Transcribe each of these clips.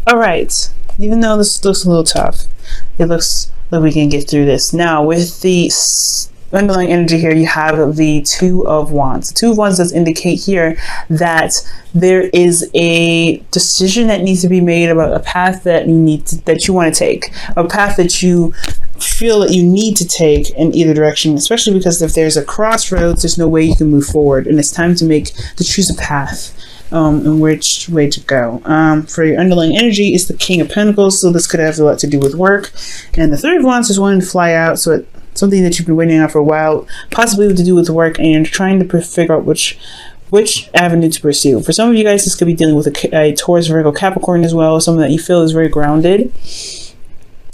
All right. Even though this looks a little tough, it looks like we can get through this. Now, with the underlying energy here, you have the Two of Wands. The Two of Wands does indicate here that there is a decision that needs to be made about a path that you want to take, a path that you feel that you need to take in either direction, especially because if there's a crossroads, there's no way you can move forward, and it's time to choose a path. And which way to go. For your underlying energy is the King of Pentacles, so this could have a lot to do with work. And the Third of Wands is wanting to fly out, so it's something that you've been waiting on for a while, possibly to do with work, and you're trying to figure out which avenue to pursue. For some of you guys, this could be dealing with a Taurus, Virgo, Capricorn as well, someone that you feel is very grounded.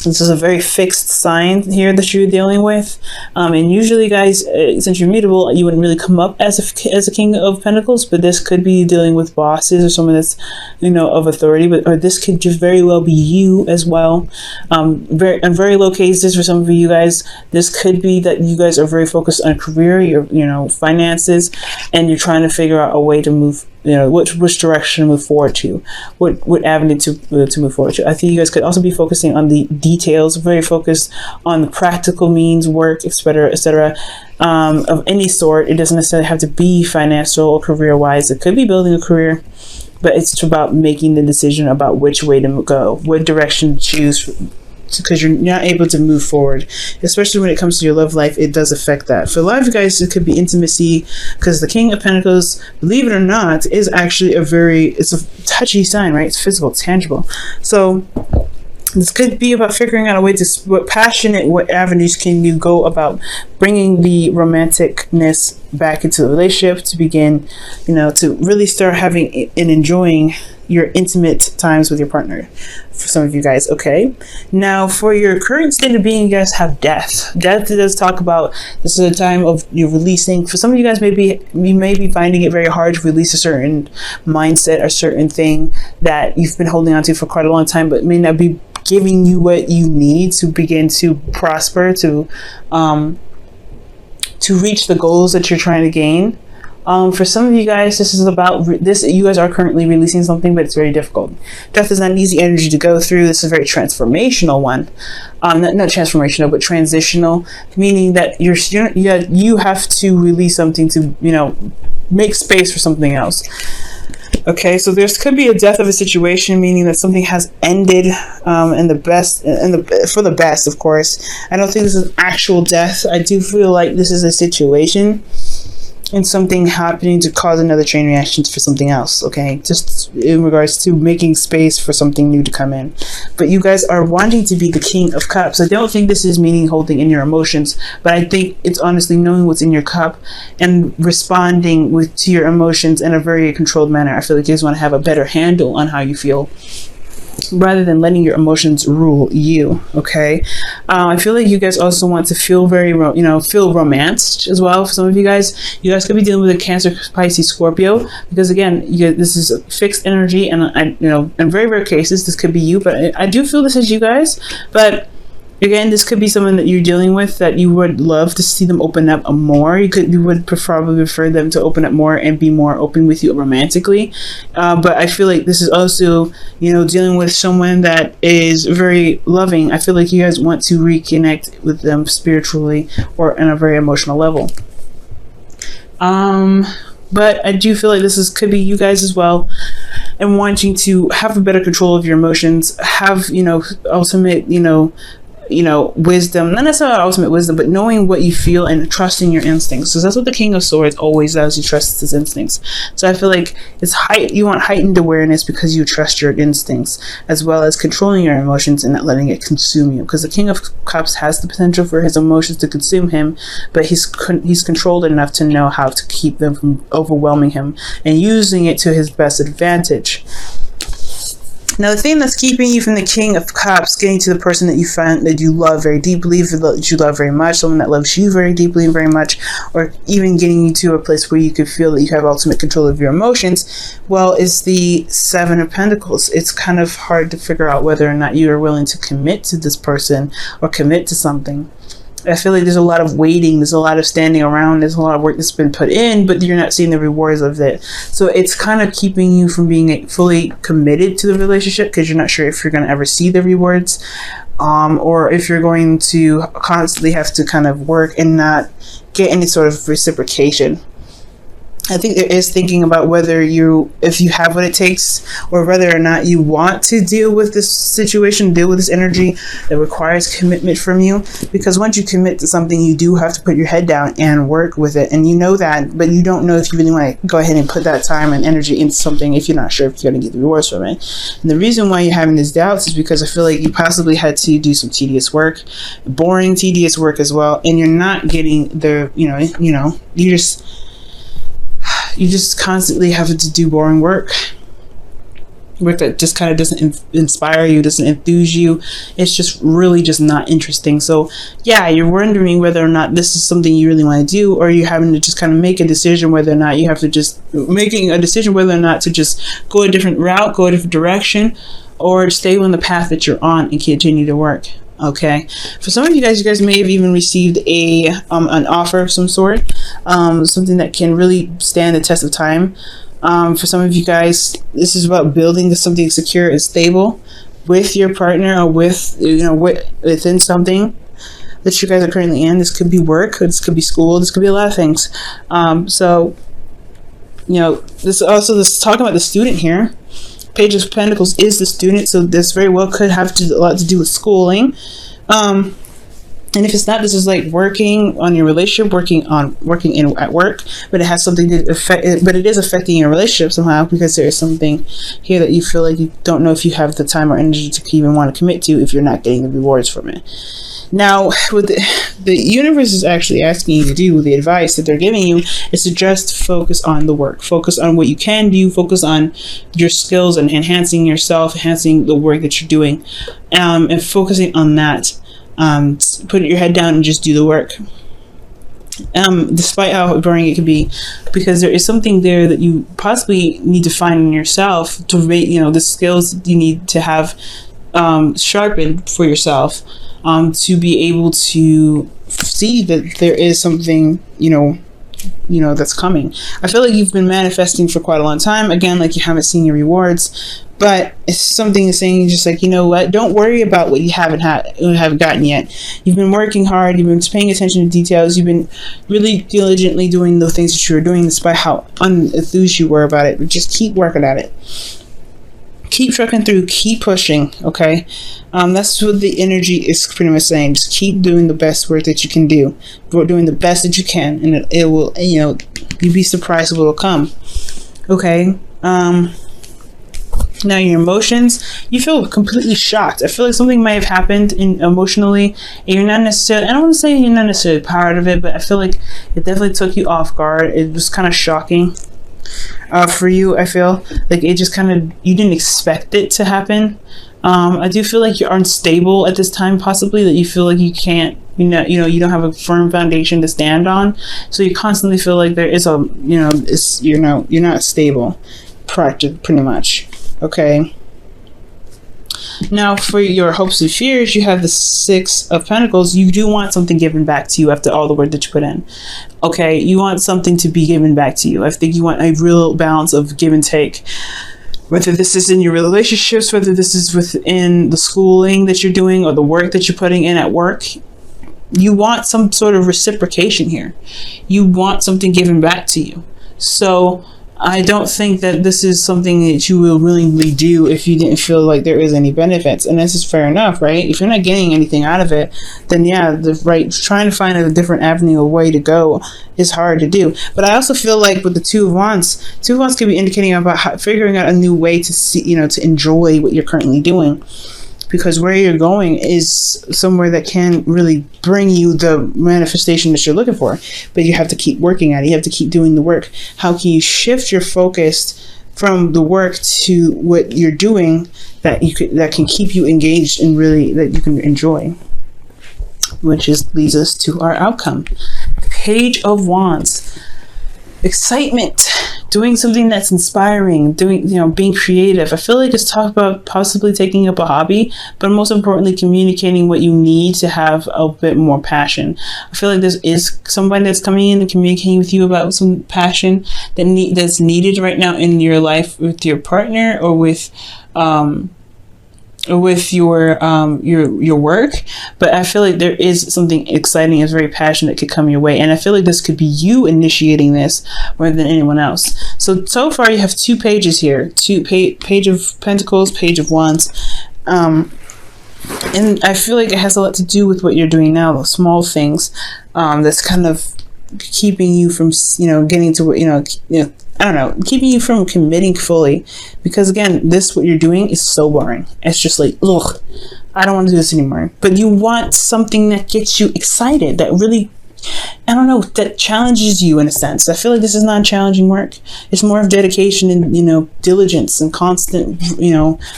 This is a very fixed sign here that you're dealing with. And usually, guys, since you're mutable, you wouldn't really come up as a King of Pentacles, but this could be dealing with bosses or someone that's, of authority, or this could just very well be you as well. In very low cases for some of you guys, this could be that you guys are very focused on career, your, finances, and you're trying to figure out a way to move, which direction to move forward to, what avenue to move forward to. I think you guys could also be focusing on the details, very focused on the practical means, work, etc., of any sort. It doesn't necessarily have to be financial or career wise. It could be building a career, but it's about making the decision about which way to go, what direction to choose, because you're not able to move forward, especially when it comes to your love life. It does affect that. For a lot of you guys, it could be intimacy, because the King of Pentacles, believe it or not, is actually it's a touchy sign, right? It's physical, it's tangible. So this could be about figuring out a way to what avenues can you go about bringing the romanticness back into the relationship, to begin, to really start having and enjoying your intimate times with your partner, for some of you guys. Okay, now for your current state of being, you guys have death. Death does talk about, this is a time of you releasing. For some of you guys, you may be finding it very hard to release a certain mindset, a certain thing that you've been holding on to for quite a long time, but may not be giving you what you need to begin to prosper, to reach the goals that you're trying to gain. For some of you guys, this is about this. You guys are currently releasing something, but it's very difficult. Death is not an easy energy to go through. This is a very transformational one. Not transformational, but transitional, meaning that you have to release something to, make space for something else. Okay, so there could be a death of a situation, meaning that something has ended for the best, of course. I don't think this is actual death. I do feel like this is a situation and something happening to cause another chain reaction for something else. Okay, just in regards to making space for something new to come in. But you guys are wanting to be the King of Cups. I don't think this is meaning holding in your emotions, but I think it's honestly knowing what's in your cup and responding to your emotions in a very controlled manner. I feel like you guys want to have a better handle on how you feel, rather than letting your emotions rule you. Okay, I feel like you guys also want to feel very feel romanced as well. For some of you guys could be dealing with a Cancer, Pisces, Scorpio, because again, this is a fixed energy, and in very rare cases this could be you, but I do feel this is you guys. But again, this could be someone that you're dealing with that you would love to see them open up more. You would probably prefer them to open up more and be more open with you romantically. But I feel like this is also, dealing with someone that is very loving. I feel like you guys want to reconnect with them spiritually or on a very emotional level. But I do feel like could be you guys as well, and wanting to have a better control of your emotions, have, ultimate, wisdom, not necessarily ultimate wisdom, but knowing what you feel and trusting your instincts. So that's what the King of Swords always does. He trusts his instincts. So I feel like you want heightened awareness because you trust your instincts, as well as controlling your emotions and not letting it consume you. Because the King of Cups has the potential for his emotions to consume him, but he's controlled enough to know how to keep them from overwhelming him and using it to his best advantage. Now, the thing that's keeping you from the King of Cups getting to the person that you find that you love very deeply, that you love very much, someone that loves you very deeply and very much, or even getting you to a place where you could feel that you have ultimate control of your emotions, well, is the Seven of Pentacles. It's kind of hard to figure out whether or not you are willing to commit to this person or commit to something. I feel like there's a lot of waiting, there's a lot of standing around, there's a lot of work that's been put in, but you're not seeing the rewards of it. So it's kind of keeping you from being fully committed to the relationship, because you're not sure if you're going to ever see the rewards, or if you're going to constantly have to kind of work and not get any sort of reciprocation. I think there is thinking about if you have what it takes, or whether or not you want to deal with this situation, deal with this energy that requires commitment from you. Because once you commit to something, you do have to put your head down and work with it. And you know that, but you don't know if you really want to go ahead and put that time and energy into something if you're not sure if you're going to get the rewards from it. And the reason why you're having these doubts is because I feel like you possibly had to do some tedious work, boring, tedious work as well. And you're not getting you just constantly have to do boring work that just kind of doesn't inspire you, doesn't enthuse you. It's just really just not interesting. So yeah, you're wondering whether or not this is something you really want to do, or you're having to just kind of make a decision whether or not you have to just making a decision whether or not to just go a different route, go a different direction, or stay on the path that you're on and continue to work. Okay, for some of you guys may have even received an offer of some sort, something that can really stand the test of time. For some of you guys, this is about building something secure and stable with your partner, or within something that you guys are currently in. This could be work, this could be school, this could be a lot of things. So this talking about the student here. Page of Pentacles is the student, so this very well could have a lot to do with schooling. And if it's not, this is like working on your relationship, working at work, but it has something to affect. But it is affecting your relationship somehow, because there is something here that you feel like you don't know if you have the time or energy to even want to commit to if you're not getting the rewards from it. Now, what the universe is actually asking you to do, the advice that they're giving you, is to just focus on the work. Focus on what you can do. Focus on your skills and enhancing yourself, enhancing the work that you're doing, and focusing on that. Put your head down and just do the work. Despite how boring it can be, because there is something there that you possibly need to find in yourself to make, the skills you need to have sharpened for yourself, to be able to see that there is something, that's coming. I feel like you've been manifesting for quite a long time. Again, like you haven't seen your rewards, but it's something saying just like, what? Don't worry about what you haven't gotten yet. You've been working hard. You've been paying attention to details. You've been really diligently doing the things that you were doing, despite how unenthused you were about it. But just keep working at it. Keep trucking through, keep pushing, okay? That's what the energy is pretty much saying. Just keep doing the best work that you can do. Doing the best that you can, and it will, you'd be surprised what will come, okay? Now your emotions, you feel completely shocked. I feel like something might have happened emotionally, and you're not necessarily, I don't want to say you're not necessarily part of it, but I feel like it definitely took you off guard. It was kind of shocking. For you, I feel like it just kind of, you didn't expect it to happen. I do feel like you're unstable at this time, possibly, that you feel like you can't, you don't have a firm foundation to stand on. So you constantly feel like there is you're not stable, pretty much. Okay. Now, for your hopes and fears, you have the Six of Pentacles. You do want something given back to you after all the work that you put in. Okay, you want something to be given back to you. I think you want a real balance of give and take. Whether this is in your relationships, whether this is within the schooling that you're doing or the work that you're putting in at work, you want some sort of reciprocation here. You want something given back to you. So I don't think that this is something that you will willingly do if you didn't feel like there is any benefits. And this is fair enough, right? If you're not getting anything out of it, then yeah, trying to find a different avenue or way to go is hard to do. But I also feel like with the Two of Wands could be indicating about figuring out a new way to see, to enjoy what you're currently doing. Because where you're going is somewhere that can really bring you the manifestation that you're looking for. But you have to keep working at it. You have to keep doing the work. How can you shift your focus from the work to what you're doing that can keep you engaged and really that you can enjoy? Which leads us to our outcome. Page of Wands. excitement, doing something that's inspiring, doing, being creative. I feel like it's talk about possibly taking up a hobby, but most importantly, communicating what you need to have a bit more passion. I feel like this is somebody that's coming in and communicating with you about some passion that's needed right now in your life with your partner, or with your work. But I feel like there is something exciting and very passionate that could come your way, and I feel like this could be you initiating this more than anyone else. So far you have 2 pages here, page of Pentacles, page of Wands, and I feel like it has a lot to do with what you're doing now, those small things that's kind of keeping you from getting to I don't know, keeping you from committing fully, because again, what you're doing is so boring. It's just like, ugh, I don't want to do this anymore. But you want something that gets you excited, that really, I don't know, that challenges you in a sense. I feel like this is not challenging work. It's more of dedication and, diligence and constant,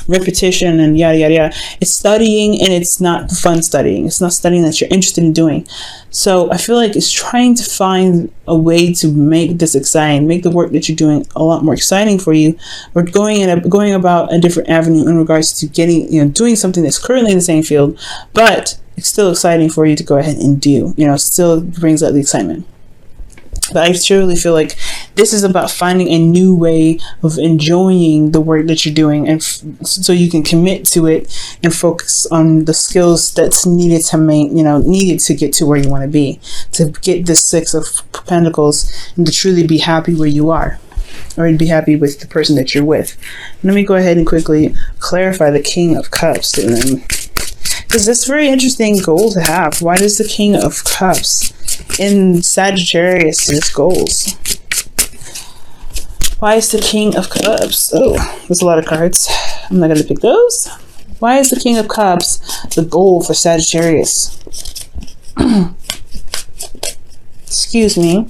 repetition and yada, yada, yada. It's studying, and it's not fun studying. It's not studying that you're interested in doing. So I feel like it's trying to find a way to make this exciting, make the work that you're doing a lot more exciting for you, or going about a different avenue in regards to getting, doing something that's currently in the same field, but it's still exciting for you to go ahead and do, still brings out the excitement. But I truly feel like this is about finding a new way of enjoying the work that you're doing, and so you can commit to it and focus on the skills that's needed to needed to get to where you want to be, to get this 6 of Pentacles, and to truly be happy where you are, or be happy with the person that you're with. Let me go ahead and quickly clarify the King of Cups, because that's a very interesting goal to have. Why does the King of Cups in Sagittarius is goals? Why is the King of Cups? Oh, there's a lot of cards. I'm not going to pick those. Why is the King of Cups the goal for Sagittarius? Excuse me.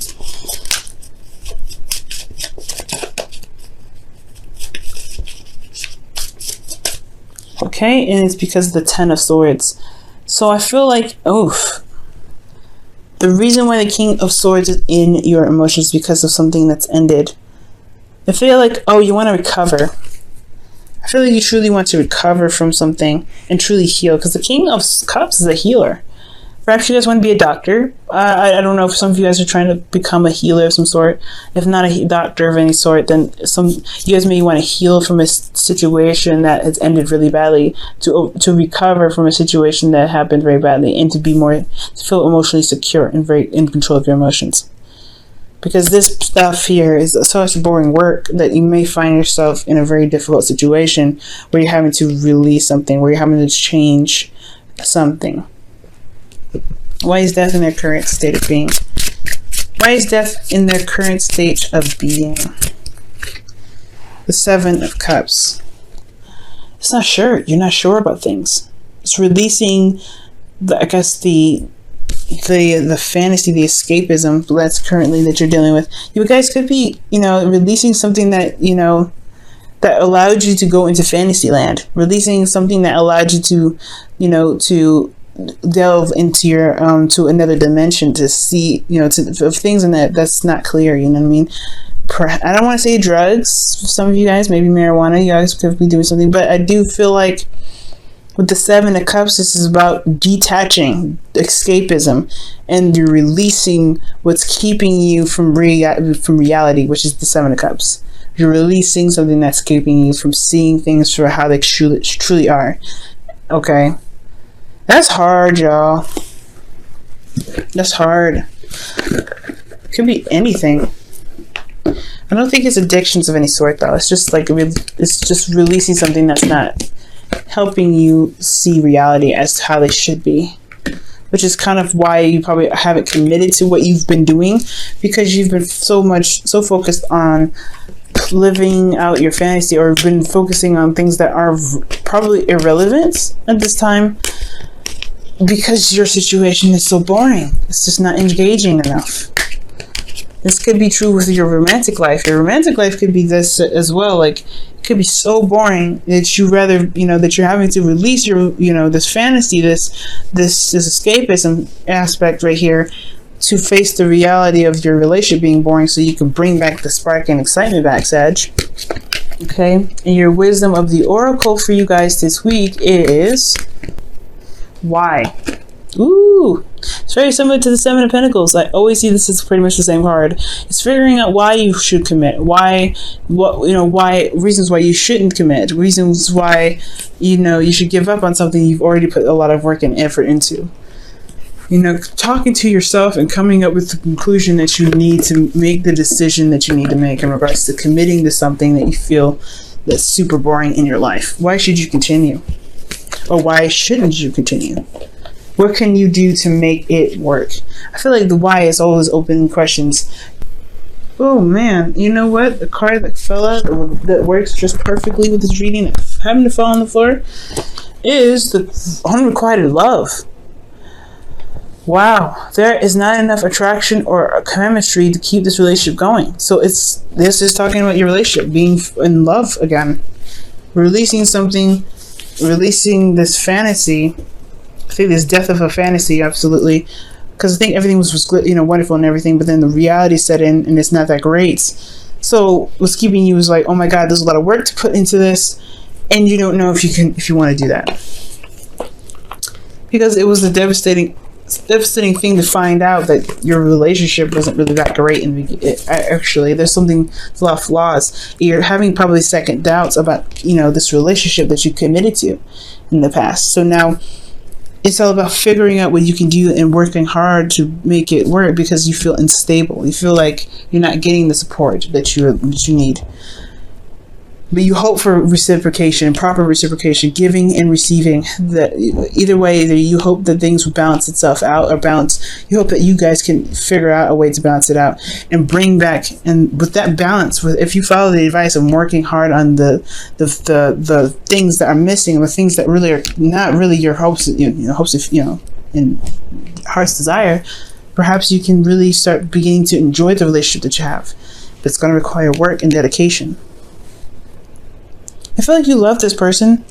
Okay, and it's because of the 10 of Swords. So I feel like, the reason why the King of Swords is in your emotions is because of something that's ended. I feel like, you want to recover. I feel like you truly want to recover from something and truly heal, because the King of Cups is a healer. Perhaps you guys want to be a doctor. I don't know if some of you guys are trying to become a healer of some sort. If not a doctor of any sort, then you guys may want to heal from a situation that has ended really badly, to recover from a situation that happened very badly, and to feel emotionally secure and very in control of your emotions. Because this stuff here is such boring work that you may find yourself in a very difficult situation where you're having to release something, where you're having to change something. Why is death in their current state of being? Why is death in their current state of being? The 7 of Cups. It's not sure. You're not sure about things. It's releasing the fantasy, the escapism that you're dealing with. You guys could be, releasing something that, that allowed you to go into fantasy land. Releasing something that allowed you to, to delve into your to another dimension, to see of things and that's not clear, I mean. I don't want to say drugs. Some of you guys, maybe marijuana, you guys could be doing something, but I do feel like with the 7 of Cups, this is about detaching, escapism, and you're releasing what's keeping you from reality, which is the 7 of Cups. You're releasing something that's keeping you from seeing things for how they truly are. Okay. That's hard, y'all. That's hard. Could be anything. I don't think it's addictions of any sort, though. It's just like it's just releasing something that's not helping you see reality as to how they should be, which is kind of why you probably haven't committed to what you've been doing, because you've been so focused on living out your fantasy, or been focusing on things that are probably irrelevant at this time, because your situation is so boring. It's just not engaging enough. This could be true with your romantic life. Your romantic life could be this as well. Like, it could be so boring that you rather, that you're having to release your, this fantasy, this escapism aspect right here, to face the reality of your relationship being boring so you can bring back the spark and excitement back, Sag. Okay, and your wisdom of the oracle for you guys this week is why. Ooh, it's very similar to the Seven of Pentacles. I always see this as pretty much the same card. It's figuring out why you should commit, why reasons why you shouldn't commit, reasons why you should give up on something you've already put a lot of work and effort into. Talking to yourself and coming up with the conclusion that you need to make the decision that you need to make in regards to committing to something that you feel that's super boring in your life. Why should you continue? Or why shouldn't you continue? What can you do to make it work? I feel like the why is always open questions. Oh man, you know what? The card that fell out that works just perfectly with this reading, having to fall on the floor, is the unrequited love. Wow, there is not enough attraction or chemistry to keep this relationship going. So this is talking about your relationship, being in love again. Releasing something, releasing this fantasy. I think this death of a fantasy, absolutely. Because I think everything was wonderful and everything, but then the reality set in and it's not that great. So what's keeping you is like, oh my God, there's a lot of work to put into this, and you don't know if you want to do that. Because it was a devastating thing to find out that your relationship wasn't really that great. Actually, there's a lot of flaws. You're having probably second doubts about this relationship that you committed to in the past. So now it's all about figuring out what you can do and working hard to make it work, because you feel unstable. You feel like you're not getting the support that you need. But you hope for reciprocation, proper reciprocation, giving and receiving. That either way, either you hope that things will balance itself out, or you hope that you guys can figure out a way to balance it out and bring back. And with that balance, if you follow the advice of working hard on the things that are missing, the things that really are not really your hopes, and heart's desire, perhaps you can really start beginning to enjoy the relationship that you have. But it's going to require work and dedication. I feel like you love this person.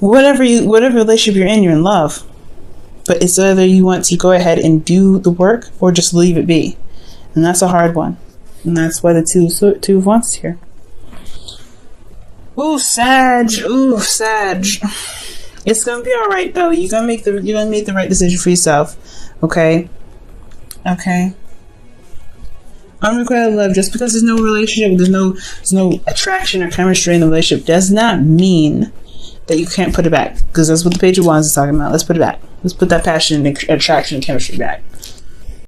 Whatever relationship you're in love. But it's either you want to go ahead and do the work or just leave it be. And that's a hard one. And that's why the two of wands here. Ooh, Sag. It's gonna be alright though. You're gonna make the right decision for yourself. Okay? Unrequited love, just because there's no relationship, there's no attraction or chemistry in the relationship, does not mean that you can't put it back. Because that's what the Page of Wands is talking about. Let's put it back. Let's put that passion and attraction and chemistry back.